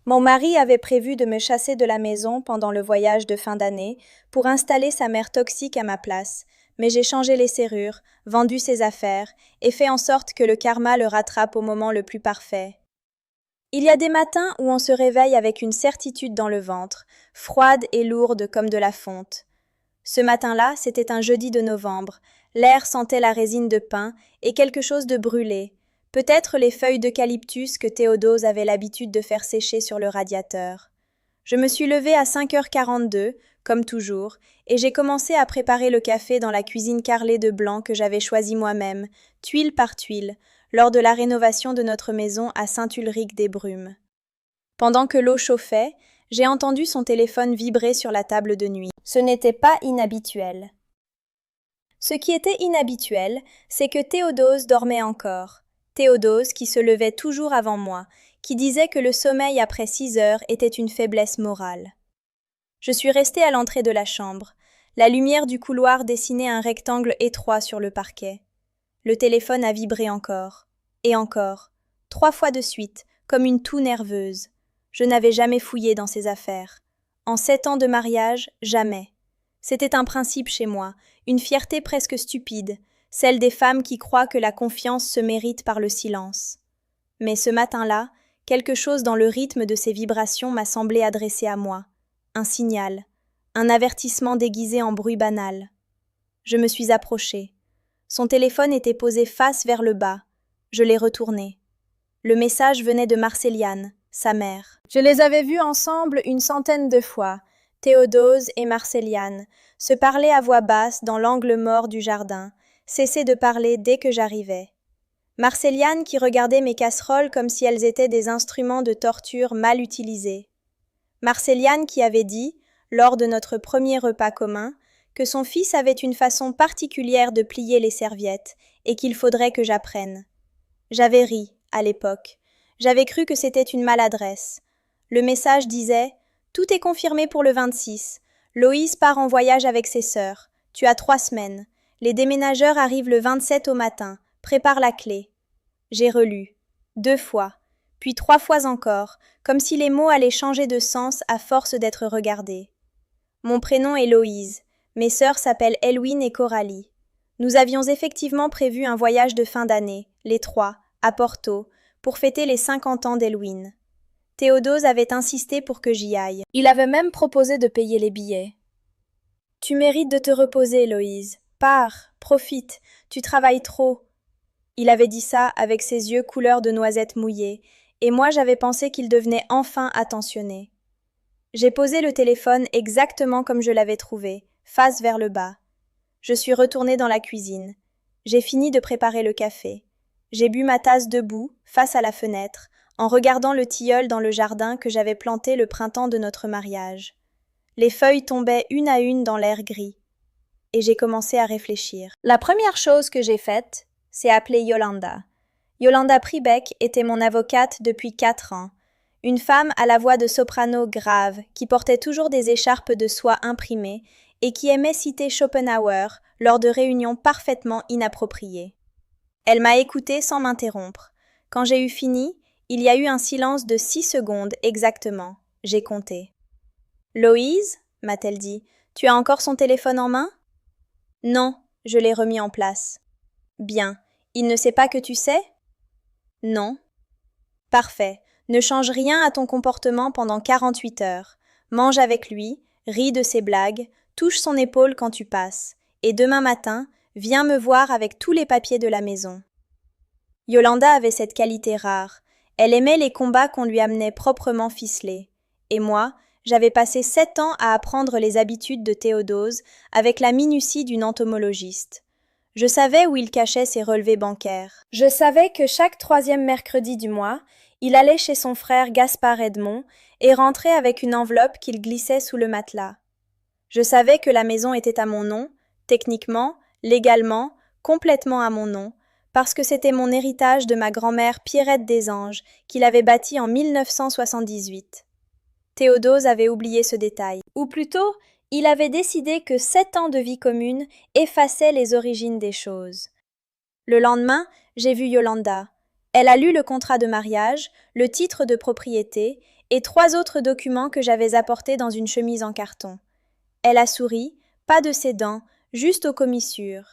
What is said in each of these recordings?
Mon mari avait prévu de me chasser de la maison pendant le voyage de fin d'année pour installer sa mère toxique à ma place, mais j'ai changé les serrures, vendu ses affaires et fait en sorte que le karma le rattrape au moment le plus parfait. Il y a des matins où on se réveille avec une certitude dans le ventre, froide et lourde comme de la fonte. Ce matin-là, c'était un jeudi de novembre. L'air sentait la résine de pin et quelque chose de brûlé. Peut-être les feuilles d'eucalyptus que Théodose avait l'habitude de faire sécher sur le radiateur. Je me suis levée à 5h42, comme toujours, et j'ai commencé à préparer le café dans la cuisine carrelée de blanc que j'avais choisie moi-même, tuile par tuile, lors de la rénovation de notre maison à Saint-Ulrich-des-Brumes. Pendant que l'eau chauffait, j'ai entendu son téléphone vibrer sur la table de nuit. Ce n'était pas inhabituel. Ce qui était inhabituel, c'est que Théodose dormait encore. Théodose qui se levait toujours avant moi, qui disait que le sommeil après 6 heures était une faiblesse morale. Je suis restée à l'entrée de la chambre. La lumière du couloir dessinait un rectangle étroit sur le parquet. Le téléphone a vibré encore. Et encore. 3 fois de suite, comme une toux nerveuse. Je n'avais jamais fouillé dans ses affaires. En 7 ans de mariage, jamais. C'était un principe chez moi, une fierté presque stupide, celle des femmes qui croient que la confiance se mérite par le silence. Mais ce matin-là, quelque chose dans le rythme de ces vibrations m'a semblé adressé à moi. Un signal, un avertissement déguisé en bruit banal. Je me suis approchée. Son téléphone était posé face vers le bas. Je l'ai retourné. Le message venait de Marceliane, sa mère. Je les avais vus ensemble une centaine de fois, Théodose et Marceliane, se parler à voix basse dans l'angle mort du jardin, cesser de parler dès que j'arrivais. Marceliane qui regardait mes casseroles comme si elles étaient des instruments de torture mal utilisés. Marceliane qui avait dit, lors de notre premier repas commun, que son fils avait une façon particulière de plier les serviettes et qu'il faudrait que j'apprenne. J'avais ri, à l'époque. J'avais cru que c'était une maladresse. Le message disait « Tout est confirmé pour le 26. Loïse part en voyage avec ses sœurs. Tu as 3 semaines. Les déménageurs arrivent le 27 au matin. Prépare la clé. » J'ai relu. 2 fois. Puis 3 fois encore, comme si les mots allaient changer de sens à force d'être regardés. Mon prénom est Loïse. Mes sœurs s'appellent Elwyn et Coralie. Nous avions effectivement prévu un voyage de fin d'année, les 3, à Porto, pour fêter les 50 ans d'Elwyn. Théodose avait insisté pour que j'y aille. Il avait même proposé de payer les billets. « Tu mérites de te reposer, Loïse. Pars, profite, tu travailles trop. » Il avait dit ça avec ses yeux couleur de noisettes mouillées, et moi j'avais pensé qu'il devenait enfin attentionné. J'ai posé le téléphone exactement comme je l'avais trouvé, face vers le bas. Je suis retournée dans la cuisine. J'ai fini de préparer le café. J'ai bu ma tasse debout, face à la fenêtre, en regardant le tilleul dans le jardin que j'avais planté le printemps de notre mariage. Les feuilles tombaient une à une dans l'air gris. Et j'ai commencé à réfléchir. La première chose que j'ai faite, c'est appeler Yolanda. Yolanda Pribeck était mon avocate depuis 4 ans. Une femme à la voix de soprano grave, qui portait toujours des écharpes de soie imprimées et qui aimait citer Schopenhauer lors de réunions parfaitement inappropriées. Elle m'a écoutée sans m'interrompre. Quand j'ai eu fini, il y a eu un silence de 6 secondes exactement. J'ai compté. « Loïse, m'a-t-elle dit, tu as encore son téléphone en main ? » « Non, je l'ai remis en place. »« Bien. Il ne sait pas que tu sais ? » ?»« Non. »« Parfait. Ne change rien à ton comportement pendant 48 heures. Mange avec lui, ris de ses blagues, touche son épaule quand tu passes. Et demain matin, viens me voir avec tous les papiers de la maison. » Yolanda avait cette qualité rare. Elle aimait les combats qu'on lui amenait proprement ficelés. Et moi, j'avais passé 7 ans à apprendre les habitudes de Théodose avec la minutie d'une entomologiste. Je savais où il cachait ses relevés bancaires. Je savais que chaque 3e mercredi du mois, il allait chez son frère Gaspard Edmond et rentrait avec une enveloppe qu'il glissait sous le matelas. Je savais que la maison était à mon nom, techniquement, légalement, complètement à mon nom, parce que c'était mon héritage de ma grand-mère Pierrette des Anges, qu'il avait bâti en 1978. Théodose avait oublié ce détail. Ou plutôt, il avait décidé que 7 ans de vie commune effaçaient les origines des choses. Le lendemain, j'ai vu Yolanda. Elle a lu le contrat de mariage, le titre de propriété, et 3 autres documents que j'avais apportés dans une chemise en carton. Elle a souri, pas de ses dents, juste aux commissures.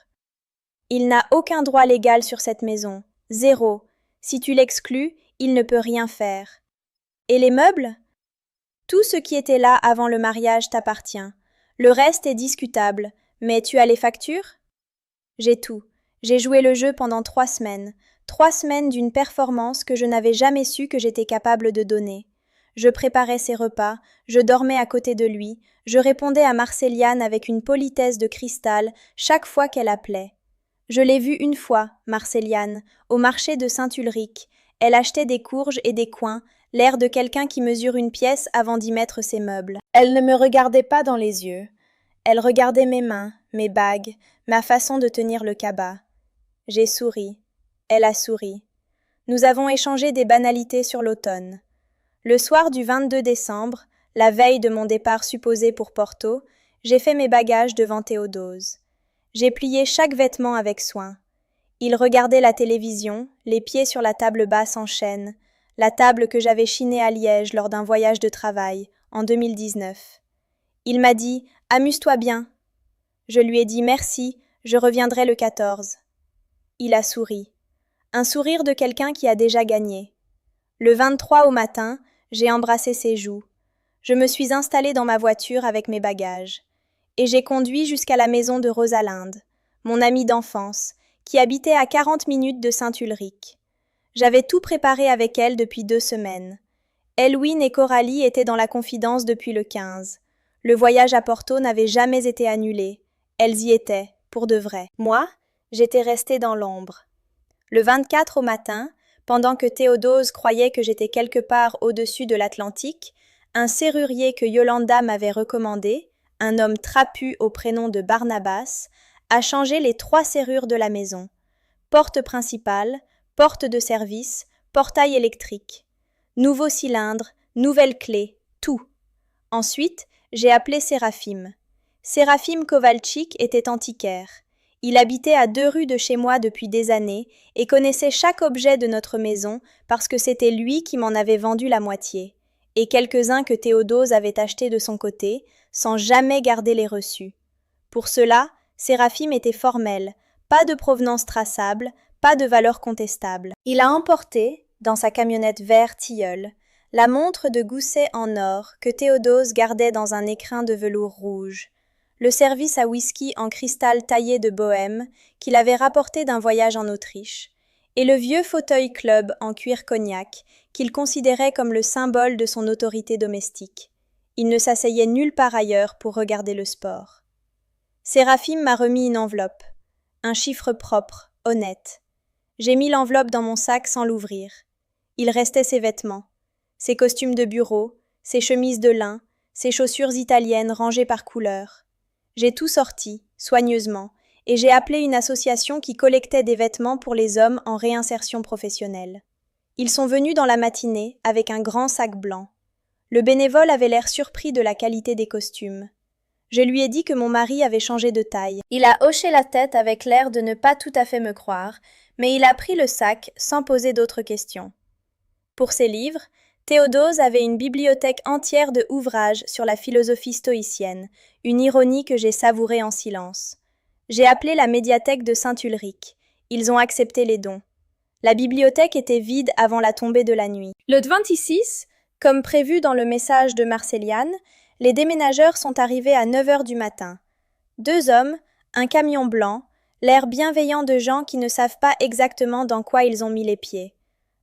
Il n'a aucun droit légal sur cette maison. Zéro. Si tu l'exclus, il ne peut rien faire. Et les meubles? Tout ce qui était là avant le mariage t'appartient. Le reste est discutable, mais tu as les factures? J'ai tout. J'ai joué le jeu pendant 3 semaines. 3 semaines d'une performance que je n'avais jamais su que j'étais capable de donner. Je préparais ses repas, je dormais à côté de lui, je répondais à Marceliane avec une politesse de cristal chaque fois qu'elle appelait. Je l'ai vue une fois, Marceliane, au marché de Saint-Ulrich. Elle achetait des courges et des coings, l'air de quelqu'un qui mesure une pièce avant d'y mettre ses meubles. Elle ne me regardait pas dans les yeux. Elle regardait mes mains, mes bagues, ma façon de tenir le cabas. J'ai souri. Elle a souri. Nous avons échangé des banalités sur l'automne. Le soir du 22 décembre, la veille de mon départ supposé pour Porto, j'ai fait mes bagages devant Théodose. J'ai plié chaque vêtement avec soin. Il regardait la télévision, les pieds sur la table basse en chêne, la table que j'avais chinée à Liège lors d'un voyage de travail, en 2019. Il m'a dit « Amuse-toi bien ». Je lui ai dit « Merci, je reviendrai le 14 ». Il a souri. Un sourire de quelqu'un qui a déjà gagné. Le 23 au matin, j'ai embrassé ses joues. Je me suis installée dans ma voiture avec mes bagages. Et j'ai conduit jusqu'à la maison de Rosalinde, mon amie d'enfance, qui habitait à 40 minutes de Saint-Ulrich. J'avais tout préparé avec elle depuis 2 semaines. Elwyn et Coralie étaient dans la confidence depuis le 15. Le voyage à Porto n'avait jamais été annulé. Elles y étaient, pour de vrai. Moi, j'étais restée dans l'ombre. Le 24 au matin, pendant que Théodose croyait que j'étais quelque part au-dessus de l'Atlantique, un serrurier que Yolanda m'avait recommandé, un homme trapu au prénom de Barnabas, a changé les 3 serrures de la maison. Porte principale, porte de service, portail électrique. Nouveau cylindre, nouvelle clé, tout. Ensuite, j'ai appelé Séraphim. Séraphim Kovalchik était antiquaire. Il habitait à 2 rues de chez moi depuis des années et connaissait chaque objet de notre maison parce que c'était lui qui m'en avait vendu la moitié, et quelques-uns que Théodose avait achetés de son côté, sans jamais garder les reçus. Pour cela, Séraphim était formel, pas de provenance traçable, pas de valeur contestable. Il a emporté, dans sa camionnette vert tilleul, la montre de gousset en or que Théodose gardait dans un écrin de velours rouge, le service à whisky en cristal taillé de Bohême qu'il avait rapporté d'un voyage en Autriche, et le vieux fauteuil club en cuir cognac qu'il considérait comme le symbole de son autorité domestique. Il ne s'asseyait nulle part ailleurs pour regarder le sport. Séraphim m'a remis une enveloppe, un chiffre propre, honnête. J'ai mis l'enveloppe dans mon sac sans l'ouvrir. Il restait ses vêtements, ses costumes de bureau, ses chemises de lin, ses chaussures italiennes rangées par couleur. J'ai tout sorti, soigneusement, et j'ai appelé une association qui collectait des vêtements pour les hommes en réinsertion professionnelle. Ils sont venus dans la matinée avec un grand sac blanc. Le bénévole avait l'air surpris de la qualité des costumes. Je lui ai dit que mon mari avait changé de taille. Il a hoché la tête avec l'air de ne pas tout à fait me croire, mais il a pris le sac sans poser d'autres questions. Pour ses livres, Théodose avait une bibliothèque entière de ouvrages sur la philosophie stoïcienne, une ironie que j'ai savourée en silence. J'ai appelé la médiathèque de Saint-Ulrich. Ils ont accepté les dons. La bibliothèque était vide avant la tombée de la nuit. Le 26, comme prévu dans le message de Marceliane, les déménageurs sont arrivés à 9 heures du matin. 2 hommes, un camion blanc, l'air bienveillant de gens qui ne savent pas exactement dans quoi ils ont mis les pieds.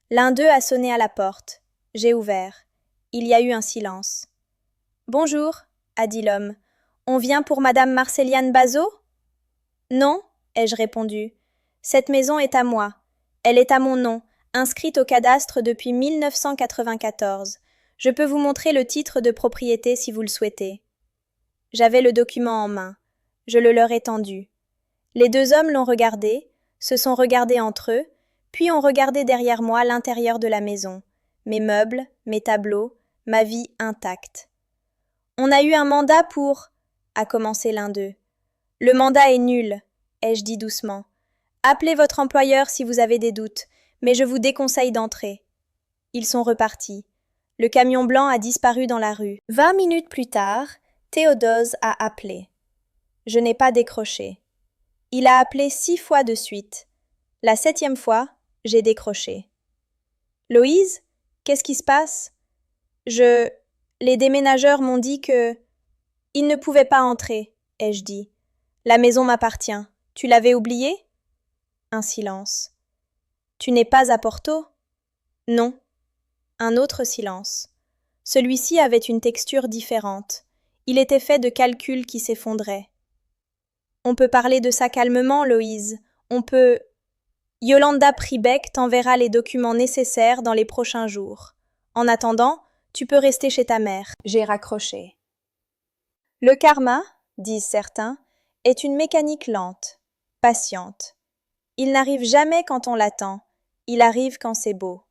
L'un d'eux a sonné à la porte. J'ai ouvert. Il y a eu un silence. « Bonjour », a dit l'homme. « On vient pour Madame Marceliane Bazot ?»« Non », ai-je répondu. « Cette maison est à moi. Elle est à mon nom, inscrite au cadastre depuis 1994. Je peux vous montrer le titre de propriété si vous le souhaitez. » J'avais le document en main. Je le leur ai tendu. Les 2 hommes l'ont regardé, se sont regardés entre eux, puis ont regardé derrière moi l'intérieur de la maison. Mes meubles, mes tableaux, ma vie intacte. « On a eu un mandat pour… » a commencé l'un d'eux. « Le mandat est nul, » ai-je dit doucement. « Appelez votre employeur si vous avez des doutes, mais je vous déconseille d'entrer. » Ils sont repartis. Le camion blanc a disparu dans la rue. 20 minutes plus tard, Théodose a appelé. Je n'ai pas décroché. Il a appelé 6 fois de suite. La 7e fois, j'ai décroché. Loïse, qu'est-ce qui se passe? Les déménageurs m'ont dit que... Ils ne pouvaient pas entrer, ai-je dit. La maison m'appartient. Tu l'avais oublié? Un silence. Tu n'es pas à Porto? Non. Un autre silence. Celui-ci avait une texture différente. Il était fait de calculs qui s'effondraient. On peut parler de ça calmement, Loïse. On peut... Yolanda Pribeck t'enverra les documents nécessaires dans les prochains jours. En attendant, tu peux rester chez ta mère. J'ai raccroché. Le karma, disent certains, est une mécanique lente, patiente. Il n'arrive jamais quand on l'attend, il arrive quand c'est beau.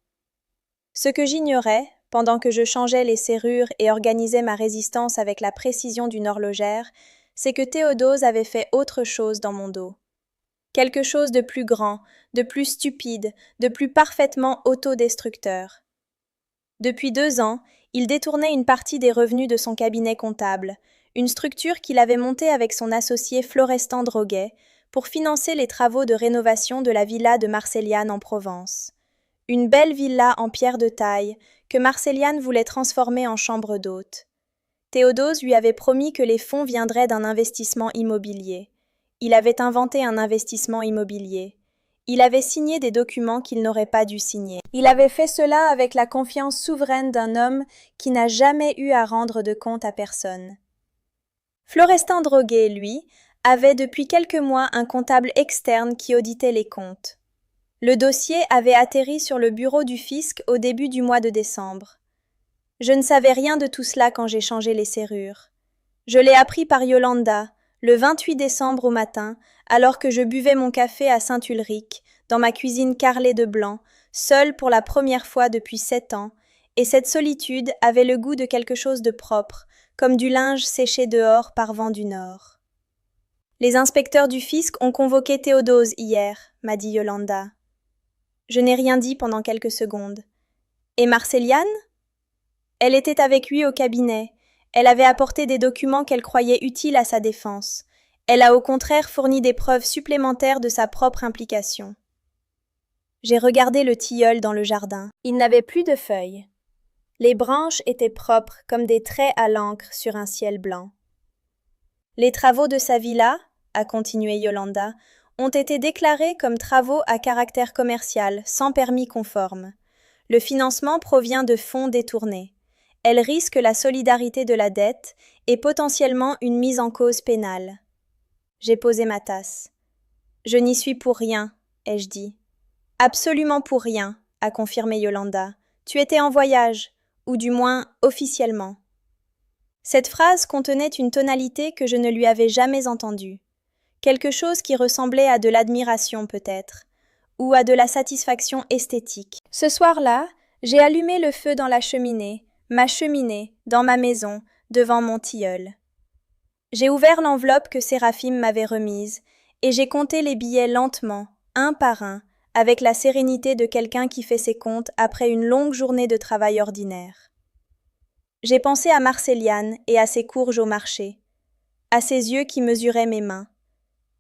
Ce que j'ignorais, pendant que je changeais les serrures et organisais ma résistance avec la précision d'une horlogère, c'est que Théodose avait fait autre chose dans mon dos. Quelque chose de plus grand, de plus stupide, de plus parfaitement autodestructeur. Depuis 2 ans, il détournait une partie des revenus de son cabinet comptable, une structure qu'il avait montée avec son associé Florestan Droguet, pour financer les travaux de rénovation de la villa de Marceliane en Provence. Une belle villa en pierre de taille que Marceliane voulait transformer en chambre d'hôte. Théodose lui avait promis que les fonds viendraient d'un investissement immobilier. Il avait inventé un investissement immobilier. Il avait signé des documents qu'il n'aurait pas dû signer. Il avait fait cela avec la confiance souveraine d'un homme qui n'a jamais eu à rendre de compte à personne. Florestan Droguet, lui, avait depuis quelques mois un comptable externe qui auditait les comptes. Le dossier avait atterri sur le bureau du fisc au début du mois de décembre. Je ne savais rien de tout cela quand j'ai changé les serrures. Je l'ai appris par Yolanda, le 28 décembre au matin, alors que je buvais mon café à Saint-Ulrich, dans ma cuisine carrelée de blanc, seule pour la première fois depuis 7 ans, et cette solitude avait le goût de quelque chose de propre, comme du linge séché dehors par vent du nord. Les inspecteurs du fisc ont convoqué Théodose hier, m'a dit Yolanda. Je n'ai rien dit pendant quelques secondes. Et Marceliane? Elle était avec lui au cabinet. Elle avait apporté des documents qu'elle croyait utiles à sa défense. Elle a au contraire fourni des preuves supplémentaires de sa propre implication. J'ai regardé le tilleul dans le jardin. Il n'avait plus de feuilles. Les branches étaient propres comme des traits à l'encre sur un ciel blanc. Les travaux de sa villa, a continué Yolanda, ont été déclarés comme travaux à caractère commercial, sans permis conforme. Le financement provient de fonds détournés. Elle risque la solidarité de la dette et potentiellement une mise en cause pénale. J'ai posé ma tasse. Je n'y suis pour rien, ai-je dit. Absolument pour rien, a confirmé Yolanda. Tu étais en voyage, ou du moins officiellement. Cette phrase contenait une tonalité que je ne lui avais jamais entendue. Quelque chose qui ressemblait à de l'admiration peut-être, ou à de la satisfaction esthétique. Ce soir-là, j'ai allumé le feu dans la cheminée, ma cheminée, dans ma maison, devant mon tilleul. J'ai ouvert l'enveloppe que Séraphine m'avait remise, et j'ai compté les billets lentement, un par un, avec la sérénité de quelqu'un qui fait ses comptes après une longue journée de travail ordinaire. J'ai pensé à Marceliane et à ses courges au marché, à ses yeux qui mesuraient mes mains,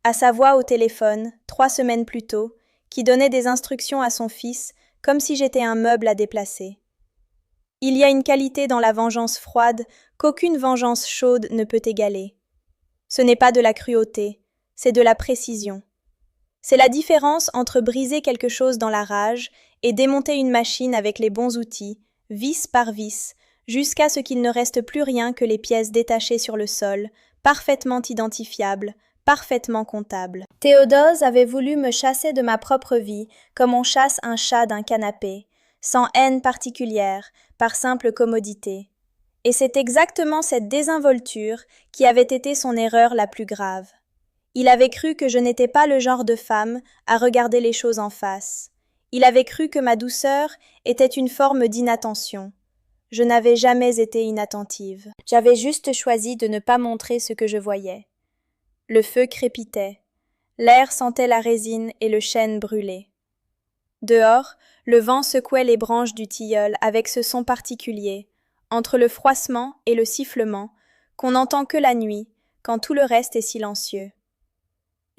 à sa voix au téléphone, 3 semaines plus tôt, qui donnait des instructions à son fils, comme si j'étais un meuble à déplacer. Il y a une qualité dans la vengeance froide qu'aucune vengeance chaude ne peut égaler. Ce n'est pas de la cruauté, c'est de la précision. C'est la différence entre briser quelque chose dans la rage et démonter une machine avec les bons outils, vis par vis, jusqu'à ce qu'il ne reste plus rien que les pièces détachées sur le sol, parfaitement identifiables, parfaitement comptables. Théodose avait voulu me chasser de ma propre vie, comme on chasse un chat d'un canapé, sans haine particulière, par simple commodité. Et c'est exactement cette désinvolture qui avait été son erreur la plus grave. Il avait cru que je n'étais pas le genre de femme à regarder les choses en face. Il avait cru que ma douceur était une forme d'inattention. Je n'avais jamais été inattentive. J'avais juste choisi de ne pas montrer ce que je voyais. Le feu crépitait. L'air sentait la résine et le chêne brûlé. Dehors, Le vent secouait les branches du tilleul avec ce son particulier, entre le froissement et le sifflement, qu'on n'entend que la nuit, quand tout le reste est silencieux.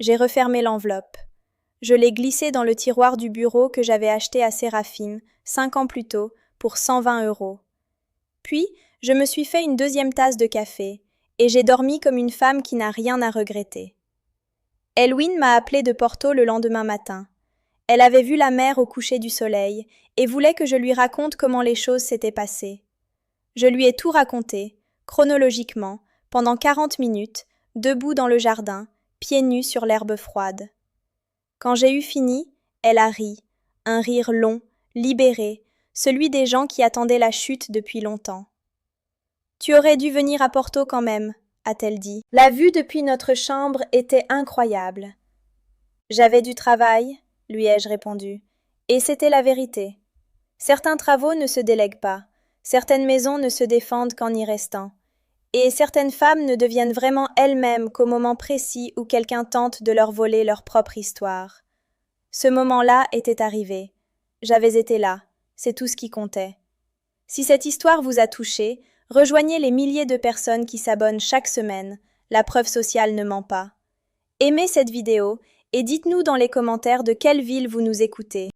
J'ai refermé l'enveloppe. Je l'ai glissée dans le tiroir du bureau que j'avais acheté à Séraphine, 5 ans plus tôt, pour 120 €. Puis, je me suis fait une deuxième tasse de café, et j'ai dormi comme une femme qui n'a rien à regretter. Elwyn m'a appelé de Porto le lendemain matin. Elle avait vu la mer au coucher du soleil, et voulait que je lui raconte comment les choses s'étaient passées. Je lui ai tout raconté, chronologiquement, pendant 40 minutes, debout dans le jardin, pieds nus sur l'herbe froide. Quand j'ai eu fini, elle a ri, un rire long, libéré, celui des gens qui attendaient la chute depuis longtemps. « Tu aurais dû venir à Porto quand même, » a-t-elle dit. La vue depuis notre chambre était incroyable. J'avais du travail, lui ai-je répondu, et c'était la vérité. Certains travaux ne se délèguent pas, certaines maisons ne se défendent qu'en y restant, et certaines femmes ne deviennent vraiment elles-mêmes qu'au moment précis où quelqu'un tente de leur voler leur propre histoire. Ce moment-là était arrivé. J'avais été là, c'est tout ce qui comptait. Si cette histoire vous a touché, rejoignez les milliers de personnes qui s'abonnent chaque semaine, la preuve sociale ne ment pas. Aimez cette vidéo et dites-nous dans les commentaires de quelle ville vous nous écoutez.